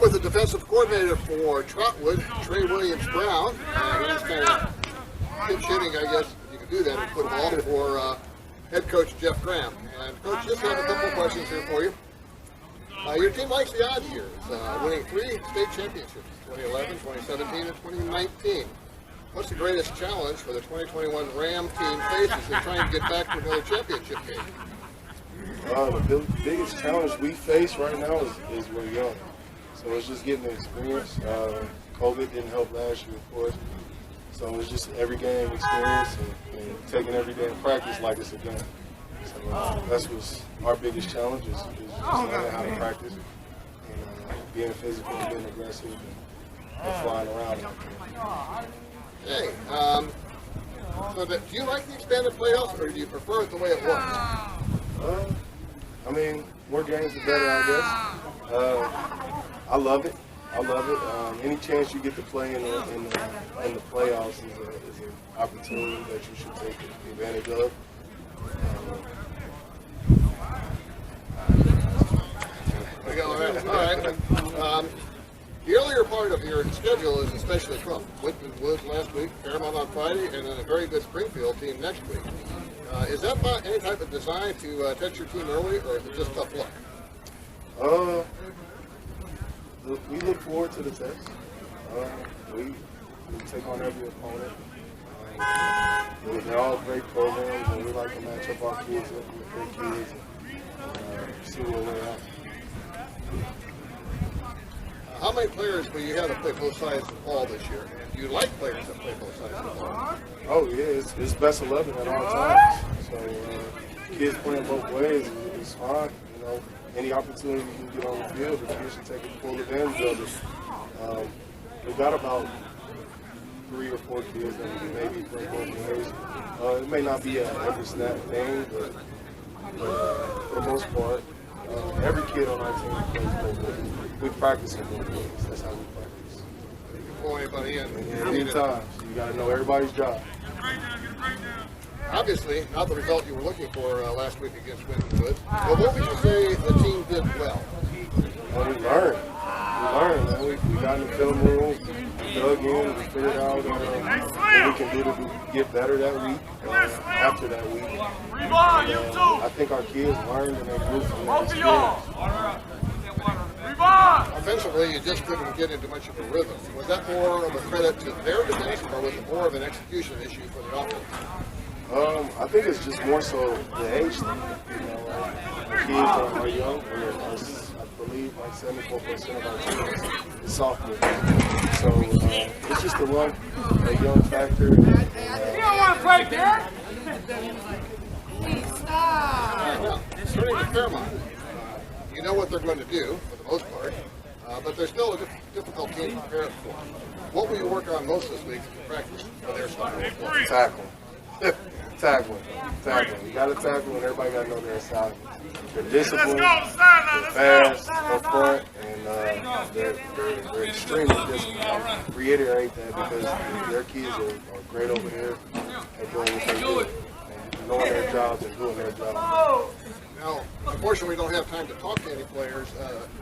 with the defensive coordinator for Trotwood, Trey Williams-Brown. He's kind of pinch hitting, I guess, if you can do that, and put them all for head coach Jeff Graham. And Coach, just have a couple of questions here for you. Your team likes the odd years, winning 3 state championships, 2011, 2017, and 2019. What's the greatest challenge for the 2021 Ram team faces in trying to get back to another championship game? The biggest challenge we face right now is we're young. So it's just getting the experience. COVID didn't help last year, of course. So it's just every game experience and taking every day in practice like it's a game. So that's what's our biggest challenge is just learning how to practice and being physical and being aggressive and flying around. Hey, so do you like the expanded playoffs, or do you prefer it the way it was? I mean, more games the better, I guess. I love it. Any chance you get to play in the playoffs is an opportunity that you should take advantage of. All right. The earlier part of your schedule is especially tough. Whitman Woods last week, Fairmont on Friday, and then a very good Springfield team next week. Is that by any type of design to test your team early, or is it just tough luck? We look forward to the test. We take on every opponent. They're all great programs, and we like to match up our kids with their kids and see where we're at. How many players will you have to play both sides of the ball this year? And do you like players that play both sides of the ball? Oh, yeah, it's best 11 at all times. So kids playing both ways is fine. You know, any opportunity you can get on the field, the kids should take full advantage of it. We got about 3 or 4 kids that we maybe play both ways. It may not be a every snap thing, but for the most part, every kid on our team plays both ways. We practice in both ways. That's how we practice. You can pull anybody in. Anytime. So you got to know everybody's job. Obviously, not the result you were looking for last week against Whitman Woods. But what would you say the team did well? Well, we learned. We got in the film room, we dug in, we figured out what we can do to get better that week, after that week. I think our kids learned and they grew from that experience. Offensively, you just couldn't get into much of a rhythm. Was that more of a credit to their defense, or was it more of an execution issue for the offense? I think it's just more so the age thing. You know, the kids are young. I believe like 74% of our team is sophomores. So it's just a young factor. You don't want to play, Dad! Now, turning to Fairmont, you know what they're going to do, for the most part, but they're still a difficult team to prepare for. What will you work on most this week in practice for their style? Tackling. You got to tackle, and everybody got to know their assignments. They're disciplined, they're fast up front, and they're extremely disciplined. I reiterate that because their kids are great over here at doing what they do, and knowing their jobs and doing their job. Now, unfortunately, we don't have time to talk to any players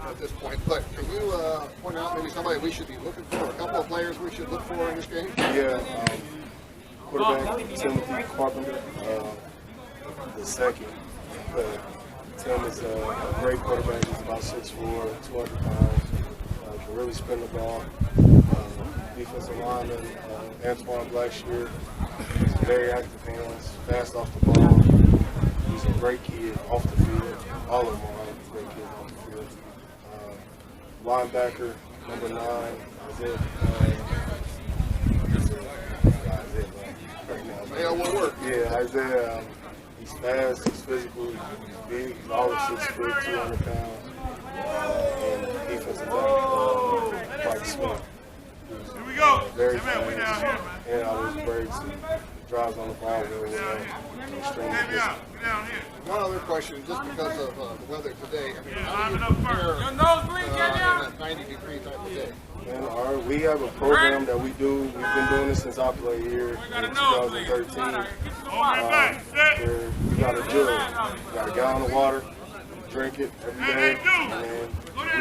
at this point, but can you point out maybe somebody we should be looking for, a couple of players we should look for in this game? Yeah, quarterback Timothy Carpenter, the second. Tim is a great quarterback. He's about 6'4", 200 pounds. Can really spin the ball. Defensive lineman Antoine Blackshear. He's very active hands, fast off the ball. He's a great kid off the field. All of them are great kids off the field. Linebacker number 9, Isaiah. Isaiah. He's fast, he's physical, he's big, he's all 6 foot, 200 pounds. And defensive back, Mike Smith. Here we go. Very fast. We down here, man. And always breaks and drives on the ball very well. Extremely disciplined. One other question, just because of the weather today. I mean, how do you prepare in that 90-degree type of day? And we have a program that we do. We've been doing this since I played here in 2013. We got a jug. We got a gallon of water, drink it every day, and then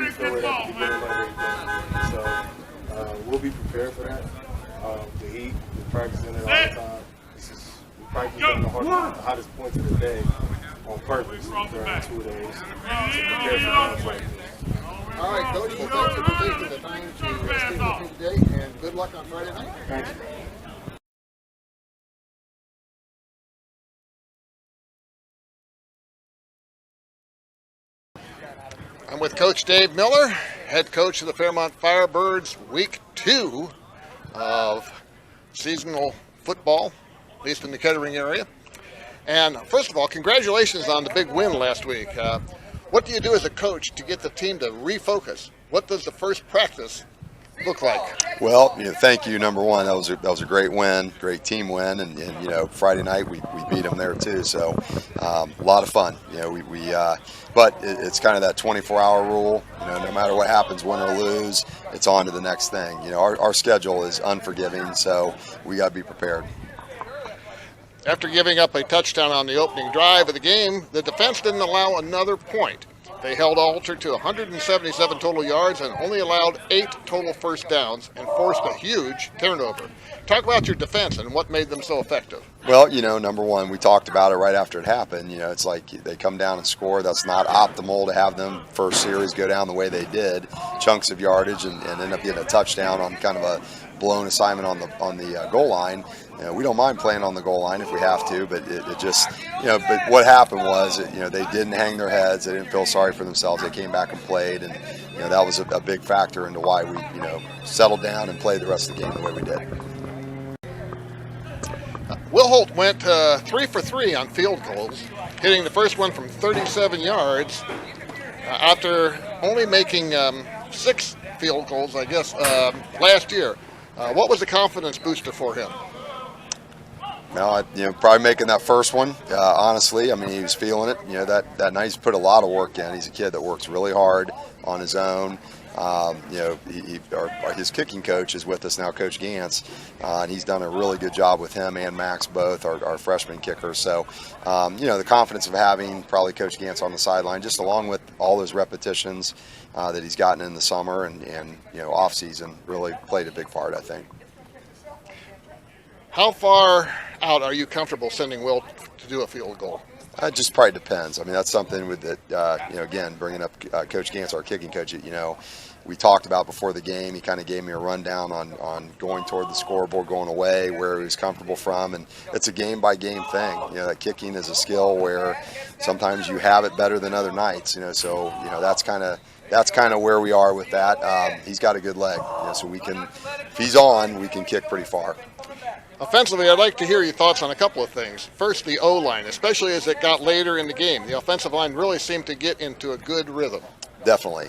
refill it at the beginning of every day. So we'll be prepared for that. The heat, we're practicing it all the time. We practice on the hottest points of the day on purpose during 2 days to prepare for games like this. All right, Coach, well, thank you for taking the time to speak with me today, and good luck on Friday night. Thank you. I'm with Coach Dave Miller, head coach of the Fairmont Firebirds, week 2 of seasonal football, at least in the Kettering area. And first of all, congratulations on the big win last week. What do you do as a coach to get the team to refocus? What does the first practice look like? Well, thank you. Number one, that was a great win, great team win, and Friday night we beat them there too. So a lot of fun. But it's kind of that 24-hour rule. No matter what happens, win or lose, it's on to the next thing. Our schedule is unforgiving, so we got to be prepared. After giving up a touchdown on the opening drive of the game, the defense didn't allow another point. They held Alter to 177 total yards and only allowed 8 total first downs and forced a huge turnover. Talk about your defense and what made them so effective. Well, number one, we talked about it right after it happened. It's like they come down and score. That's not optimal to have them first series go down the way they did, chunks of yardage, and end up getting a touchdown on kind of a blown assignment on the goal line. We don't mind playing on the goal line if we have to, but it just, but what happened was, they didn't hang their heads. They didn't feel sorry for themselves. They came back and played, and, that was a big factor into why we, settled down and played the rest of the game the way we did. Will Holt went 3 for 3 on field goals, hitting the first one from 37 yards after only making 6 field goals, I guess, last year. What was the confidence booster for him? Well, probably making that first one. Honestly, he was feeling it. That night he's put a lot of work in. He's a kid that works really hard on his own. His kicking coach is with us now, Coach Gantz, and he's done a really good job with him and Max both, our freshman kickers. So, the confidence of having probably Coach Gantz on the sideline, just along with all those repetitions that he's gotten in the summer and off season, really played a big part, I think. How far out are you comfortable sending Will to do a field goal? It just probably depends. That's something with that, again, bringing up Coach Gantz, our kicking coach, we talked about before the game. He kind of gave me a rundown on going toward the scoreboard, going away, where he was comfortable from, and it's a game-by-game thing. That kicking is a skill where sometimes you have it better than other nights, so, that's kind of where we are with that. He's got a good leg, so we can, if he's on, we can kick pretty far. Offensively, I'd like to hear your thoughts on a couple of things. First, the O-line, especially as it got later in the game. The offensive line really seemed to get into a good rhythm. Definitely.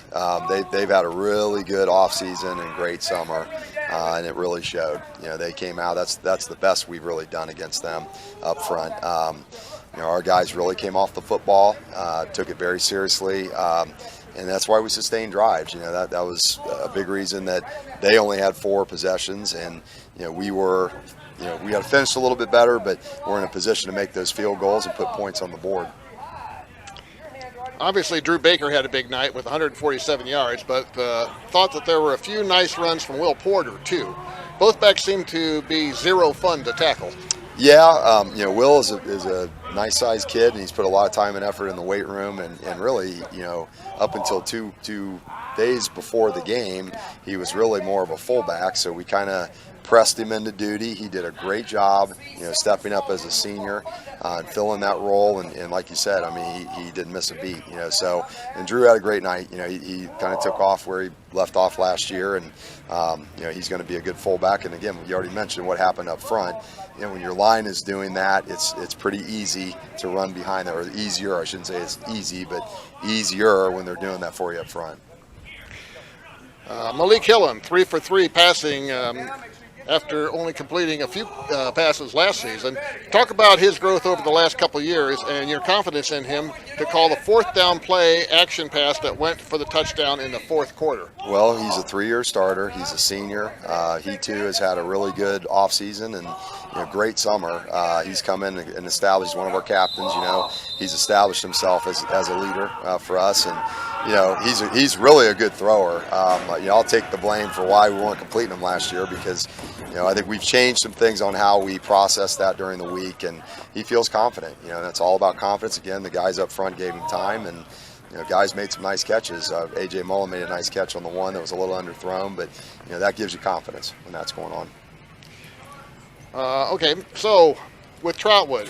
They've had a really good offseason and great summer, and it really showed. They came out. That's the best we've really done against them up front. Our guys really came off the football, took it very seriously, and that's why we sustained drives. That was a big reason that they only had 4 possessions, and we were. We got to finish a little bit better, but we're in a position to make those field goals and put points on the board. Obviously, Drew Baker had a big night with 147 yards, but thought that there were a few nice runs from Will Porter, too. Both backs seem to be zero fun to tackle. Yeah, Will is a nice-sized kid, and he's put a lot of time and effort in the weight room, and really, up until two days before the game, he was really more of a fullback, so we kind of pressed him into duty. He did a great job, stepping up as a senior and filling that role. And like you said, he didn't miss a beat. So, and Drew had a great night. He kind of took off where he left off last year, and he's going to be a good fullback. And again, you already mentioned what happened up front. When your line is doing that, it's pretty easy to run behind that, or easier. I shouldn't say it's easy, but easier when they're doing that for you up front. Malik Hillen, 3 for 3 passing. after only completing a few passes last season. Talk about his growth over the last couple of years and your confidence in him to call the fourth down play action pass that went for the touchdown in the fourth quarter. Well, he's a 3-year starter. He's a senior. He too has had a really good offseason and great summer. He's come in and established one of our captains. He's established himself as a leader for us, and he's really a good thrower. I'll take the blame for why we weren't completing him last year because I think we've changed some things on how we process that during the week, and he feels confident. That's all about confidence. Again, the guys up front gave him time, and guys made some nice catches. A.J. Mullen made a nice catch on the one that was a little underthrown, but that gives you confidence when that's going on. Okay, so with Trotwood,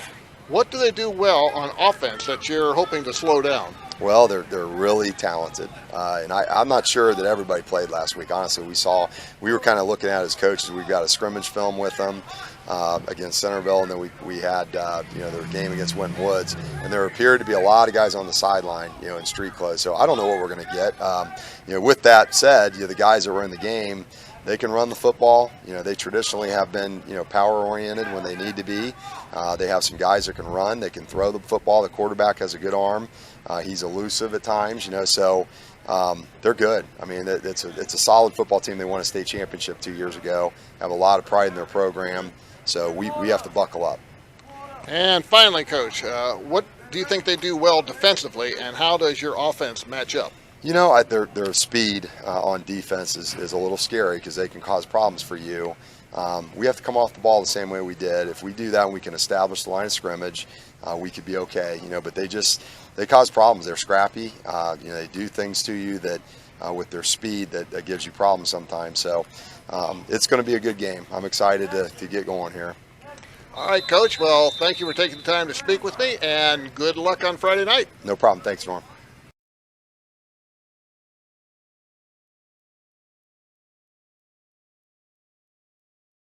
what do they do well on offense that you're hoping to slow down? Well, they're really talented, and I'm not sure that everybody played last week. Honestly, we were kind of looking at it as coaches. We've got a scrimmage film with them against Centerville, and then we had their game against Winton Woods, and there appeared to be a lot of guys on the sideline, in street clothes. So I don't know what we're going to get. With that said, the guys that were in the game, they can run the football. They traditionally have been, power oriented when they need to be. They have some guys that can run. They can throw the football. The quarterback has a good arm. He's elusive at times, so they're good. I mean, it's a solid football team. They won a state championship 2 years ago. Have a lot of pride in their program. So we have to buckle up. And finally, Coach, what do you think they do well defensively, and how does your offense match up? Their speed on defense is a little scary because they can cause problems for you. We have to come off the ball the same way we did. If we do that and we can establish the line of scrimmage, we could be okay. But they cause problems. They're scrappy. They do things to you that with their speed that gives you problems sometimes. So it's going to be a good game. I'm excited to get going here. All right, Coach. Well, thank you for taking the time to speak with me, and good luck on Friday night. No problem. Thanks, Norm.